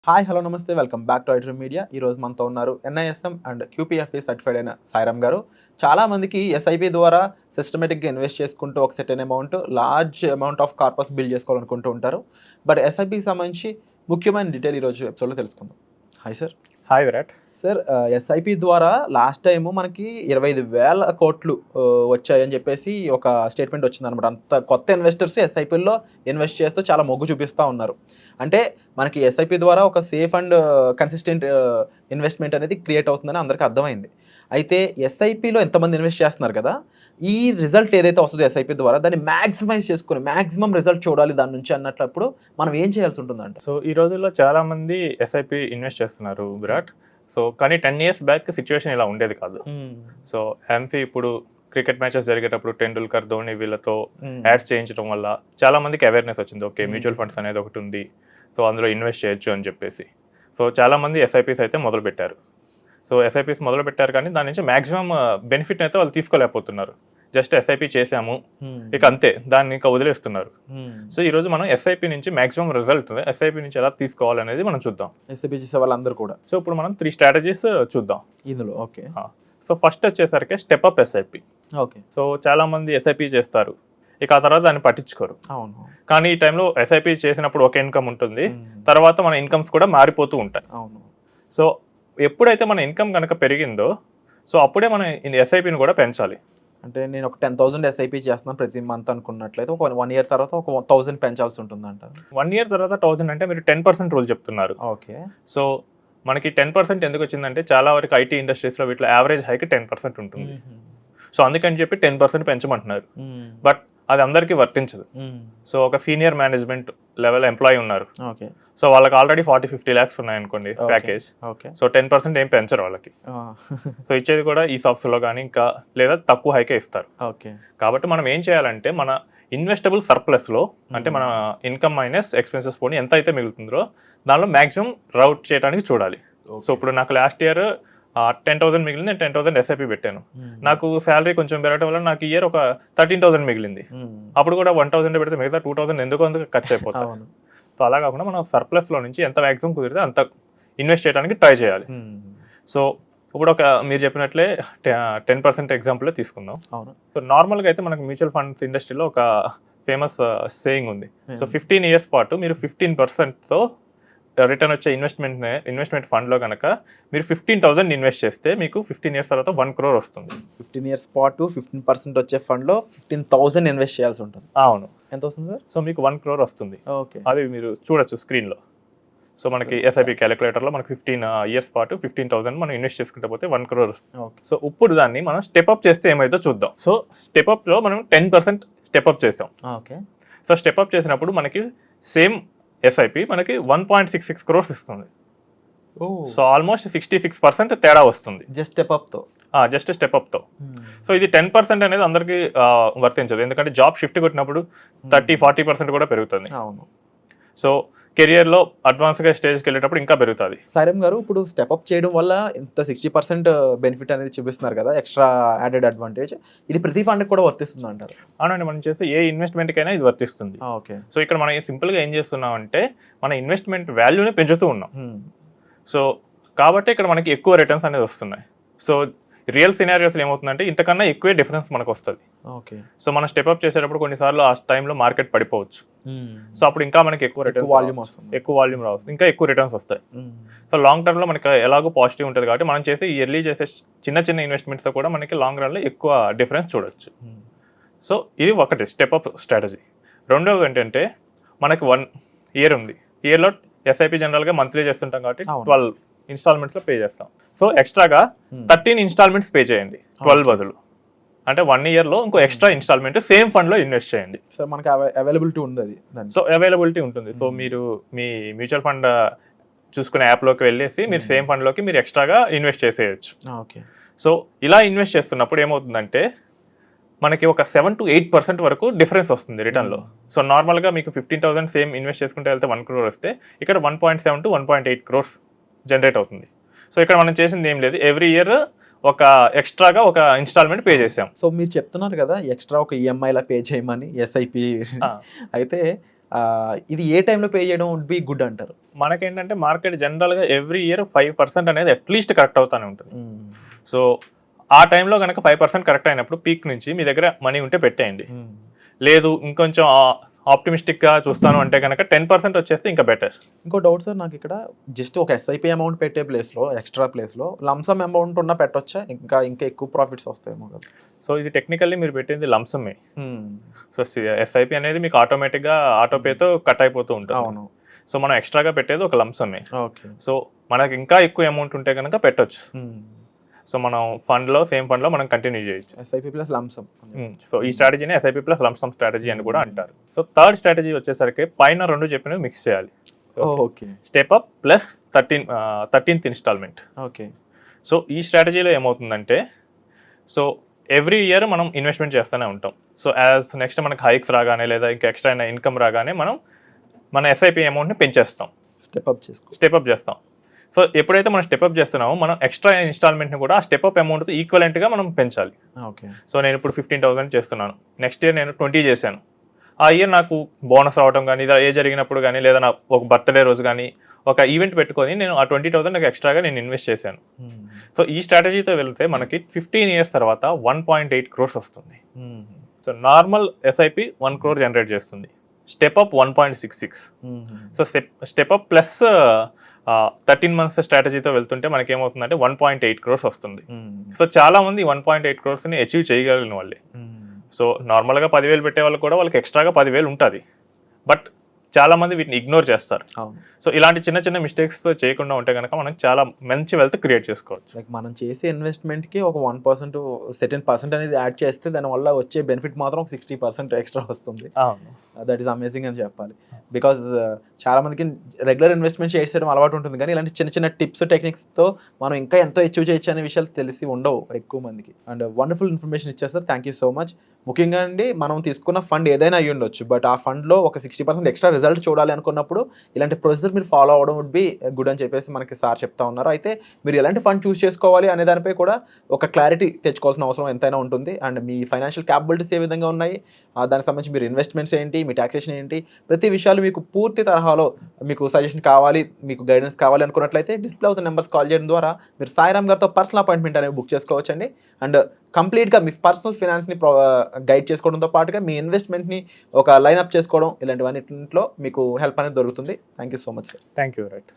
Hi hello నమస్తే welcome back to iDream media. ఈరోజు మనతో ఉన్నారు ఎన్ఐఎస్ఎం అండ్ క్యూపీఎఫ్ఏ సర్టిఫైడ్ అయిన సాయిరామ్ గారు. చాలామందికి ఎస్ఐపి ద్వారా సిస్టమేటిక్గా ఇన్వెస్ట్ చేసుకుంటూ ఒక certain amount large amount of corpus build చేసుకోవాలనుకుంటూ ఉంటారు. బట్ ఎస్ఐపికి సంబంధించి ముఖ్యమైన డీటెయిల్ ఈరోజు ఎపిసోడ్లో తెలుసుకుందాం. Hi sir. Hi Virat. Sir, SIP ద్వారా లాస్ట్ టైము మనకి 25,000 కోట్లు వచ్చాయని చెప్పేసి ఒక స్టేట్మెంట్ వచ్చిందనమాట. అంత కొత్త ఇన్వెస్టర్స్ ఎస్ఐపిల్లో ఇన్వెస్ట్ చేస్తూ చాలా మొగ్గు చూపిస్తూ ఉన్నారు. అంటే మనకి ఎస్ఐపి ద్వారా ఒక సేఫ్ అండ్ కన్సిస్టెంట్ ఇన్వెస్ట్మెంట్ అనేది క్రియేట్ అవుతుందని అందరికీ అర్థమైంది. అయితే ఎస్ఐపిలో ఎంతమంది ఇన్వెస్ట్ చేస్తున్నారు కదా, ఈ రిజల్ట్ ఏదైతే వస్తుందో ఎస్ఐపి ద్వారా దాన్ని మ్యాక్సిమైజ్ చేసుకుని మ్యాక్సిమం రిజల్ట్ చూడాలి దాని నుంచి అన్నట్లప్పుడు మనం ఏం చేయాల్సి ఉంటుందంట? సో ఈ రోజుల్లో చాలామంది ఎస్ఐపి ఇన్వెస్ట్ చేస్తున్నారు విరాట్. సో కానీ 10 years బ్యాక్ సిచ్యువేషన్ ఇలా ఉండేది కాదు. సో ఎంఫీ ఇప్పుడు క్రికెట్ మ్యాచెస్ జరిగేటప్పుడు టెండూల్కర్, ధోని వీళ్ళతో యాడ్స్ చేయించడం వల్ల చాలా మందికి అవేర్నెస్ వచ్చింది. ఓకే, మ్యూచువల్ ఫండ్స్ అనేది ఒకటి ఉంది, సో అందులో ఇన్వెస్ట్ చేయొచ్చు అని చెప్పేసి. సో చాలామంది ఎస్ఐపిస్ అయితే మొదలుపెట్టారు. సో ఎస్ఐపిస్ మొదలుపెట్టారు కానీ దాని నుంచి మ్యాక్సిమం బెనిఫిట్ అయితే వాళ్ళు తీసుకోలేకపోతున్నారు. జస్ట్ ఎస్ఐపి చేసాము ఇక అంతే, దాన్ని ఇంకా వదిలేస్తున్నారు. సో ఈ రోజు మనం ఎస్ఐపి నుంచి మాక్సిమం రిజల్ట్ ఎస్ఐపి నుంచి ఎలా తీసుకోవాలనేది మనం చూద్దాం. ఎస్ఐపి చేసే వాళ్ళందరూ కూడా. సో ఇప్పుడు మనం 3 స్ట్రాటజీస్ చూద్దాం ఇందులో. ఓకే. సో ఫస్ట్ వచ్చేసరికి step up SIP. Okay. So చాలా మంది ఎస్ఐపి చేస్తారు, ఇక ఆ తర్వాత దాన్ని పట్టించుకోరు. అవును. కానీ ఈ టైంలో ఎస్ఐపి చేసినప్పుడు ఒక ఇన్కమ్ ఉంటుంది, తర్వాత మన ఇన్కమ్స్ కూడా మారిపోతూ ఉంటాయి. అవును. సో ఎప్పుడైతే మన ఇన్కమ్ కనుక పెరిగిందో సో అప్పుడే మనం ఎస్ఐపిని కూడా పెంచాలి. అంటే నేను ఒక 10,000 ఎస్ఐపి చేస్తున్నాను ప్రతి మంత్ అనుకున్నట్లయితే ఒక 1 year తర్వాత ఒక 1,000 పెంచాల్సి ఉంటుందంట. 1 year తర్వాత 1,000 అంటే మీరు 10% రూల్ చెప్తున్నారు. ఓకే. సో మనకి 10% ఎందుకు వచ్చిందంటే చాలా వరకు ఐటీ ఇండస్ట్రీస్లో వీటిలో యావరేజ్ హైక్ 10% ఉంటుంది. సో అందుకని చెప్పి 10% పెంచమంటున్నారు. బట్ అది అందరికీ వర్తించదు. సో ఒక సీనియర్ మేనేజ్మెంట్ లెవెల్ ఎంప్లాయీ ఉన్నారు, ఓకే. సో వాళ్ళకి ఆల్రెడీ 40-50 lakhs ఉన్నాయనుకోండి ప్యాకేజ్. ఓకే. సో 10% ఏం పెంచరు వాళ్ళకి. సో ఇచ్చేది కూడా ఈ సాఫ్ట్స్లో కానీ ఇంకా లేదా తక్కువ హైకే ఇస్తారు. ఓకే. కాబట్టి మనం ఏం చేయాలంటే మన ఇన్వెస్టబుల్ సర్ప్లస్లో అంటే మన ఇన్కమ్ మైనస్ ఎక్స్పెన్సెస్ పోనీ ఎంత అయితే మిగులుతుందో దానిలో మ్యాక్సిమం రౌట్ చేయడానికి చూడాలి. సో ఇప్పుడు నాకు లాస్ట్ ఇయర్ 10,000 మిగిలింది, నేను 10,000 ఎస్ఐపి పెట్టాను. నాకు శాలరీ కొంచెం పెరగడం వల్ల నాకు ఇయర్ ఒక 13,000 మిగిలింది. అప్పుడు కూడా 1,000 పెడితే మిగతా 2,000 ఎందుకు అందుకు ఖర్చు అయిపోతుంది. సో అలా కాకుండా మనం సర్ప్లస్లో నుంచి ఎంత మ్యాక్సిమం కుదిరితే అంత ఇన్వెస్ట్ చేయడానికి ట్రై చేయాలి. సో ఇప్పుడు ఒక మీరు చెప్పినట్లే 10% ఎగ్జాంపుల్ తీసుకుందాం. సో నార్మల్గా అయితే మనకు మ్యూచువల్ ఫండ్స్ ఇండస్ట్రీలో ఒక ఫేమస్ సేయింగ్ ఉంది. సో 15 years పాటు మీరు 15%తో రిటర్న్ వచ్చే ఇన్వెస్ట్మెంట్ ఫండ్లో కనుక మీరు 15,000 ఇన్వెస్ట్ చేస్తే మీకు 15 years తర్వాత 1 crore వస్తుంది. 15 years పాటు 15% వచ్చే ఫండ్లో 15,000 ఇన్వెస్ట్ చేయాల్సి ఉంటుంది. అవును. ఎంత వస్తుంది సార్? సో మీకు 1 crore వస్తుంది. ఓకే. అది మీరు చూడొచ్చు స్క్రీన్లో. సో మనకి ఎస్ఐపి క్యాలిక్యులేటర్లో మనకి 15 years పాటు 15,000 మనం ఇన్వెస్ట్ చేసుకుంటే పోతే 1 crore వస్తుంది. సో ఇప్పుడు దాన్ని మనం స్టెప్అప్ చేస్తే ఏమైతే చూద్దాం. సో స్టెప్అప్లో మనం 10% స్టెప్అప్ చేసాం. ఓకే. సో స్టెప్అప్ చేసినప్పుడు మనకి సేమ్ ఎస్ఐపి మనకి 1.66 crores ఇస్తుంది. సో ఆల్మోస్ట్ 66% తేడా వస్తుంది జస్ట్ స్టెప్అప్తో. జస్ట్ స్టెప్అప్తో. సో ఇది 10% అనేది అందరికీ వర్తించదు, ఎందుకంటే జాబ్ షిఫ్ట్ కొట్టినప్పుడు 30-40% కూడా పెరుగుతుంది. అవును. సో కెరియర్లో అడ్వాన్స్గా స్టేజ్కి వెళ్ళేటప్పుడు ఇంకా పెరుగుతుంది. సాయిరామ్ గారు, ఇప్పుడు స్టెప్అప్ చేయడం వల్ల ఇంత 60% బెనిఫిట్ అనేది చూపిస్తున్నారు కదా, ఎక్స్ట్రా యాడెడ్ అడ్వాంటేజ్, ఇది ప్రతి ఫండ్కి కూడా వర్తిస్తుంది అంటారు? అవునండి, మనం చేస్తే ఏ ఇన్వెస్ట్మెంట్కైనా ఇది వర్తిస్తుంది. ఓకే. సో ఇక్కడ మనం సింపుల్గా ఏం చేస్తున్నాం అంటే మన ఇన్వెస్ట్మెంట్ వాల్యూని పెంచుతూ ఉన్నాం. సో కాబట్టి ఇక్కడ మనకి ఎక్కువ రిటర్న్స్ అనేది వస్తున్నాయి. సో రియల్ సినారియోస్లో ఏమవుతుందంటే ఇంతకన్నా ఎక్కువే డిఫరెన్స్ మనకు వస్తుంది. ఓకే. సో మనం స్టెప్అప్ చేసేటప్పుడు కొన్నిసార్లు ఆ టైంలో మార్కెట్ పడిపోవచ్చు. సో అప్పుడు ఇంకా మనకి ఎక్కువ రిటర్న్స్, ఎక్కువ వాల్యూమ్ రావచ్చు, ఇంకా ఎక్కువ రిటర్న్స్ వస్తాయి. సో లాంగ్ టర్మ్లో మనకి ఎలాగో పాజిటివ్ ఉంటుంది కాబట్టి మనం చేసే ఇయర్లీ చేసే చిన్న చిన్న ఇన్వెస్ట్మెంట్స్ కూడా మనకి లాంగ్ రన్లో ఎక్కువ డిఫరెన్స్ చూడొచ్చు. సో ఇది ఒకటి స్టెప్అప్ స్ట్రాటజీ. రెండవది ఏంటంటే మనకి 1 year ఉంది, ఇయర్లో ఎస్ఐపి జనరల్గా మంత్లీ చేస్తుంటాం కాబట్టి 12 installments పే చేస్తాం. సో ఎక్స్ట్రాగా 13 installments పే చేయండి 12 బదులు. అంటే 1 yearలో ఇంకో ఎక్స్ట్రా ఇన్స్టాల్మెంట్ సేమ్ ఫండ్లో ఇన్వెస్ట్ చేయండి. సో మనకి అవైలబిలిటీ ఉంది. సో అవైలబిలిటీ ఉంటుంది. సో మీరు మీ మ్యూచువల్ ఫండ్ చూసుకునే యాప్లోకి వెళ్ళేసి మీరు సేమ్ ఫండ్లోకి మీరు ఎక్స్ట్రాగా ఇన్వెస్ట్ చేసేయచ్చు. ఓకే. సో ఇలా ఇన్వెస్ట్ చేస్తున్నప్పుడు ఏమవుతుందంటే మనకి ఒక 7-8% వరకు డిఫరెన్స్ వస్తుంది రిటర్న్లో. సో నార్మల్గా మీకు 15,000 సేమ్ ఇన్వెస్ట్ చేసుకుంటే వెళ్తే 1 crore వస్తే ఇక్కడ 1.7 to 1.8 crores జనరేట్ అవుతుంది. సో ఇక్కడ మనం చేసింది ఏం లేదు, ఎవ్రీ ఇయర్ ఒక ఎక్స్ట్రాగా ఒక ఇన్స్టాల్మెంట్ పే చేసాం. సో మీరు చెప్తున్నారు కదా ఎక్స్ట్రా ఒక ఈఎంఐలా పే చేయమని ఎస్ఐపి, అయితే ఇది ఏ టైంలో పే చేయడం వుడ్ బి గుడ్ అంటారు? మనకేంటంటే మార్కెట్ జనరల్గా ఎవ్రీ ఇయర్ 5% అనేది అట్లీస్ట్ కరెక్ట్ అవుతానే ఉంటుంది. సో ఆ టైంలో కనుక 5% కరెక్ట్ అయినప్పుడు పీక్ నుంచి మీ దగ్గర మనీ ఉంటే పెట్టేయండి. లేదు ఇంకొంచెం ఆప్టిమిస్టిక్గా చూస్తాను అంటే కనుక 10% వచ్చేస్తే ఇంకా బెటర్. ఇంకో డౌట్ సార్ నాకు ఇక్కడ, జస్ట్ ఒక ఎస్ఐపి అమౌంట్ పెట్టే ప్లేస్లో, ఎక్స్ట్రా ప్లేస్లో లంసమ్ అమౌంట్ ఉన్న పెట్టొచ్చా? ఇంకా ఇంకా ఎక్కువ ప్రాఫిట్స్ వస్తాయేమో కదా. సో ఇది టెక్నికల్లీ మీరు పెట్టింది లంసమే. సో ఎస్ఐపి అనేది మీకు ఆటోమేటిక్గా ఆటోపేతో కట్ అయిపోతూ ఉంటుంది. అవును. సో మనం ఎక్స్ట్రాగా పెట్టేది ఒక లంసమే. ఓకే. సో మనకి ఇంకా ఎక్కువ అమౌంట్ ఉంటే కనుక పెట్టొచ్చు. సో మనం సేమ్ ఫండ్లో మనం కంటిన్యూ చేయొచ్చు. SIP plus lump sum. సో ఈ స్ట్రాటజీని ఎస్ఐపి ప్లస్ లంసమ్ స్ట్రాటజీ అని కూడా అంటారు. సో థర్డ్ స్ట్రాటజీ వచ్చేసరికి పైన 2 చెప్పినవి మిక్స్ చేయాలి. Okay. Step up plus 13th installment. Okay. So ఈ స్ట్రాటజీలో ఏమవుతుందంటే, సో ఎవ్రీ ఇయర్ మనం ఇన్వెస్ట్మెంట్ చేస్తూనే ఉంటాం. సో నెక్స్ట్ మనకి హైక్స్ రాగానే లేదా ఇంకా ఎక్స్ట్రా ఇన్కమ్ రాగానే మనం మన ఎస్ఐపి అమౌంట్ని పెంచేస్తాం, స్టెప్ అప్ చేస్తాం. సో ఎప్పుడైతే మనం స్టెప్ అప్ చేస్తున్నామో మనం ఎక్స్ట్రా ఇన్స్టాల్మెంట్ని కూడా ఆ స్టెప్ అప్ అమౌంట్తో ఈక్వలెంట్గా మనం పెంచాలి. ఓకే. సో నేను ఇప్పుడు 15,000 చేస్తున్నాను, నెక్స్ట్ ఇయర్ నేను 20 చేశాను. ఆ ఇయర్ నాకు బోనస్ రావడం కానీ, లేదా ఏ జరిగినప్పుడు కానీ, లేదా నా ఒక బర్త్డే రోజు కానీ ఒక ఈవెంట్ పెట్టుకొని నేను ఆ 20,000 నాకు ఎక్స్ట్రాగా నేను ఇన్వెస్ట్ చేశాను. సో ఈ స్ట్రాటజీతో వెళ్తే మనకి 15 ఇయర్స్ తర్వాత 1.8 crores వస్తుంది. So normal SIP 1 crore generate చేస్తుంది, step up 1.66. So step up plus 13 months స్ట్రాటజీతో వెళ్తుంటే మనకి ఏమవుతుందంటే 1.8 crores వస్తుంది. సో చాలా మంది 1.8 crores అచీవ్ చేయగలిగిన వాళ్ళే. సో నార్మల్గా 10,000 పెట్టే వాళ్ళు కూడా వాళ్ళకి ఎక్స్ట్రాగా 10,000 ఉంటుంది, బట్ చాలా మంది వీటిని ఇగ్నోర్ చేస్తారు. సో ఇలాంటి చిన్న చిన్న మిస్టేక్స్ చేయకుండా ఉంటే కనుక మనం చాలా మంచి వెల్త్ క్రియేట్ చేసుకోవచ్చు. లైక్ మనం చేసే ఇన్వెస్ట్మెంట్కి ఒక 1% సెర్టెన్ పర్సెంట్ అనేది యాడ్ చేస్తే దానివల్ల వచ్చే బెనిఫిట్ మాత్రం ఒక 60% ఎక్స్ట్రా వస్తుంది. దట్ ఈస్ అమేజింగ్ అని చెప్పాలి. బికాజ్ చాలా మందికి రెగ్యులర్ ఇన్వెస్ట్మెంట్ చేయడం అలవాటు ఉంటుంది, కానీ ఇలాంటి చిన్న చిన్న టిప్స్ టెక్నిక్స్తో మనం ఇంకా ఎంతో అచీవ్ చేయొచ్చు అనే విషయాలు తెలిసి ఉండవు ఎక్కువ మందికి. అండ్ వండర్ఫుల్ ఇన్ఫర్మేషన్ ఇచ్చారు sir, thank you so much. ముఖ్యంగా అండి, మనం తీసుకున్న ఫండ్ ఏదైనా అయ్యి ఉండొచ్చు, బట్ ఆ ఫండ్లో ఒక 60% ఎక్స్ట్రా రిజల్ట్ చూడాలి అనుకున్నప్పుడు ఇలాంటి ప్రొసీజర్ మీరు ఫాలో అవ్వడం వుడ్ బి గుడ్ అని చెప్పేసి మనకి సార్ చెప్తా ఉన్నారు. అయితే మీరు ఎలాంటి ఫండ్ చూస్ చేసుకోవాలి అనే దానిపై కూడా ఒక క్లారిటీ తెచ్చుకోవాల్సిన అవసరం ఎంతైనా ఉంటుంది. అండ్ మీ ఫైనాన్షియల్ క్యాపబిలిటీస్ ఏ విధంగా ఉన్నాయి, దానికి సంబంధించి మీరు ఇన్వెస్ట్మెంట్స్ ఏంటి, మీ టాక్సేషన్ ఏంటి, ప్రతి విషయాలు మీకు పూర్తి తరహాలో మీకు సజెషన్ కావాలి, మీకు గైడెన్స్ కావాలి అనుకున్నట్లయితే డిస్ప్లే అవుతున్న నెంబర్స్ కాల్ చేయడం ద్వారా మీరు సాయిరామ్ గారితో పర్సనల్ అపాయింట్మెంట్ అనేవి బుక్ చేసుకోవచ్చండి. అండ్ కంప్లీట్గా మీ పర్సనల్ ఫినాన్స్ని గైడ్ చేసుకోవడంతో పాటుగా మీ ఇన్వెస్ట్మెంట్ని ఒక లైన్అప్ చేసుకోవడం, ఇలాంటివన్నింటిలో మీకు హెల్ప్ అనేది దొరుకుతుంది. Thank you so much sir. Thank you. Right.